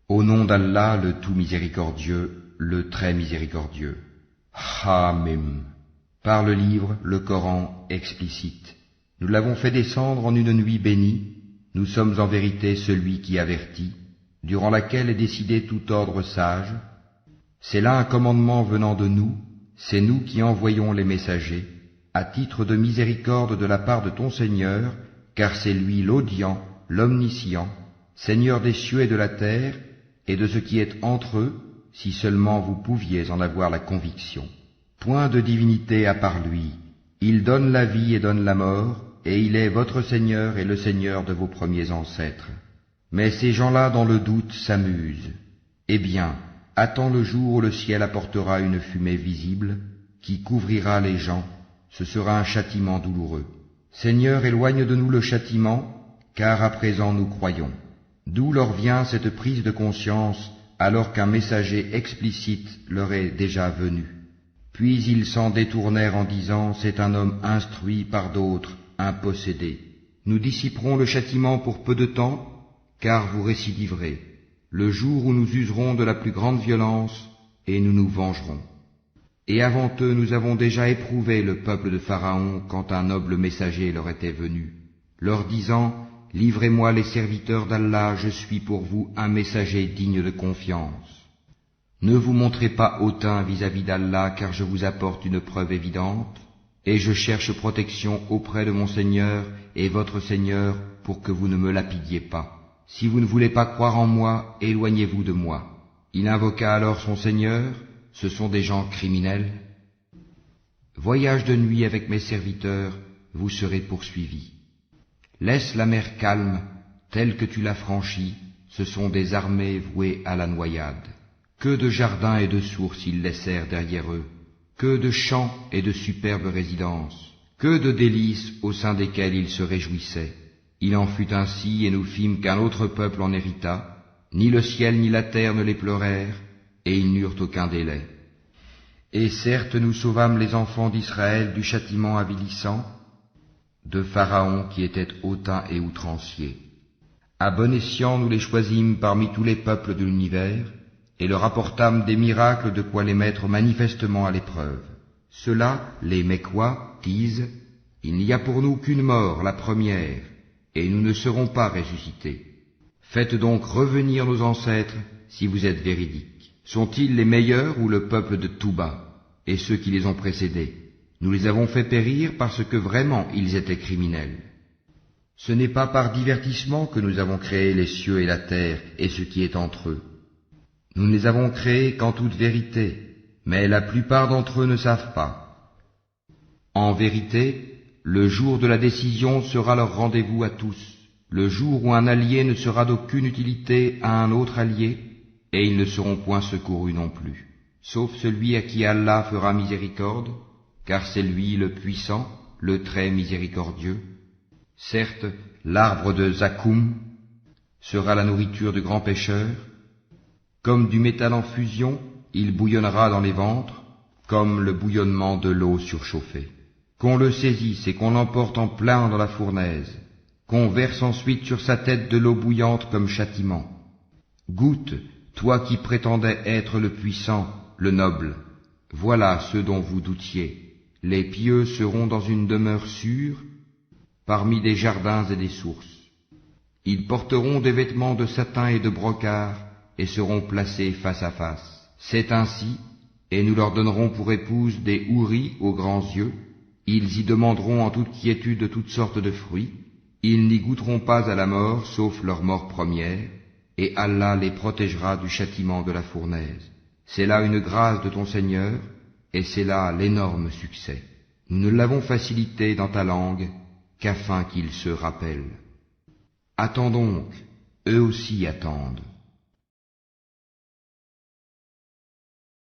Au nom d'Allah, le tout miséricordieux, le très miséricordieux. Hamim. Par le livre, le Coran, explicite. Nous l'avons fait descendre en une nuit bénie. Nous sommes en vérité celui qui avertit, durant laquelle est décidé tout ordre sage. C'est là un commandement venant de nous, c'est nous qui envoyons les messagers, à titre de miséricorde de la part de ton Seigneur, car c'est lui l'audient, l'omniscient, Seigneur des cieux et de la terre, et de ce qui est entre eux, si seulement vous pouviez en avoir la conviction. Point de divinité à part lui, il donne la vie et donne la mort, et il est votre Seigneur et le Seigneur de vos premiers ancêtres. Mais ces gens-là dans le doute s'amusent. Eh bien, attends le jour où le ciel apportera une fumée visible, qui couvrira les gens, ce sera un châtiment douloureux. Seigneur, éloigne de nous le châtiment, car à présent nous croyons. D'où leur vient cette prise de conscience, alors qu'un messager explicite leur est déjà venu. Puis ils s'en détournèrent en disant, c'est un homme instruit par d'autres, un possédé. Nous dissiperons le châtiment pour peu de temps, car vous récidiverez, le jour où nous userons de la plus grande violence, et nous nous vengerons. Et avant eux nous avons déjà éprouvé le peuple de Pharaon quand un noble messager leur était venu, leur disant, livrez-moi les serviteurs d'Allah, je suis pour vous un messager digne de confiance. Ne vous montrez pas hautain vis-à-vis d'Allah, car je vous apporte une preuve évidente, et je cherche protection auprès de mon Seigneur et votre Seigneur pour que vous ne me lapidiez pas. Si vous ne voulez pas croire en moi, éloignez-vous de moi. Il invoqua alors son Seigneur, ce sont des gens criminels. Voyage de nuit avec mes serviteurs, vous serez poursuivis. Laisse la mer calme, telle que tu l'as franchie, ce sont des armées vouées à la noyade. Que de jardins et de sources ils laissèrent derrière eux, que de champs et de superbes résidences, que de délices au sein desquelles ils se réjouissaient. Il en fut ainsi et nous fîmes qu'un autre peuple en hérita, ni le ciel ni la terre ne les pleurèrent, et ils n'eurent aucun délai. Et certes nous sauvâmes les enfants d'Israël du châtiment avilissant, de Pharaon qui était hautain et outrancier. À bon escient nous les choisîmes parmi tous les peuples de l'univers, et leur apportâmes des miracles de quoi les mettre manifestement à l'épreuve. Ceux-là, les Mécois, disent, il n'y a pour nous qu'une mort, la première, et nous ne serons pas ressuscités. Faites donc revenir nos ancêtres, si vous êtes véridiques. Sont-ils les meilleurs ou le peuple de Touba, et ceux qui les ont précédés? Nous les avons fait périr parce que vraiment ils étaient criminels. Ce n'est pas par divertissement que nous avons créé les cieux et la terre et ce qui est entre eux. Nous ne les avons créés qu'en toute vérité, mais la plupart d'entre eux ne savent pas. En vérité, le jour de la décision sera leur rendez-vous à tous, le jour où un allié ne sera d'aucune utilité à un autre allié, et ils ne seront point secourus non plus, sauf celui à qui Allah fera miséricorde, car c'est lui le puissant, le très miséricordieux. Certes, l'arbre de Zakoum sera la nourriture de grands pêcheurs. Comme du métal en fusion, il bouillonnera dans les ventres, comme le bouillonnement de l'eau surchauffée. Qu'on le saisisse et qu'on l'emporte en plein dans la fournaise, qu'on verse ensuite sur sa tête de l'eau bouillante comme châtiment. Goûte, toi qui prétendais être le puissant, le noble, voilà ceux dont vous doutiez. Les pieux seront dans une demeure sûre, parmi des jardins et des sources. Ils porteront des vêtements de satin et de brocart, et seront placés face à face. C'est ainsi, et nous leur donnerons pour épouse des houris aux grands yeux, ils y demanderont en toute quiétude toutes sortes de fruits, ils n'y goûteront pas à la mort, sauf leur mort première, et Allah les protégera du châtiment de la fournaise. C'est là une grâce de ton Seigneur, et c'est là l'énorme succès. Nous ne l'avons facilité dans ta langue, qu'afin qu'ils se rappellent. Attends donc, eux aussi attendent.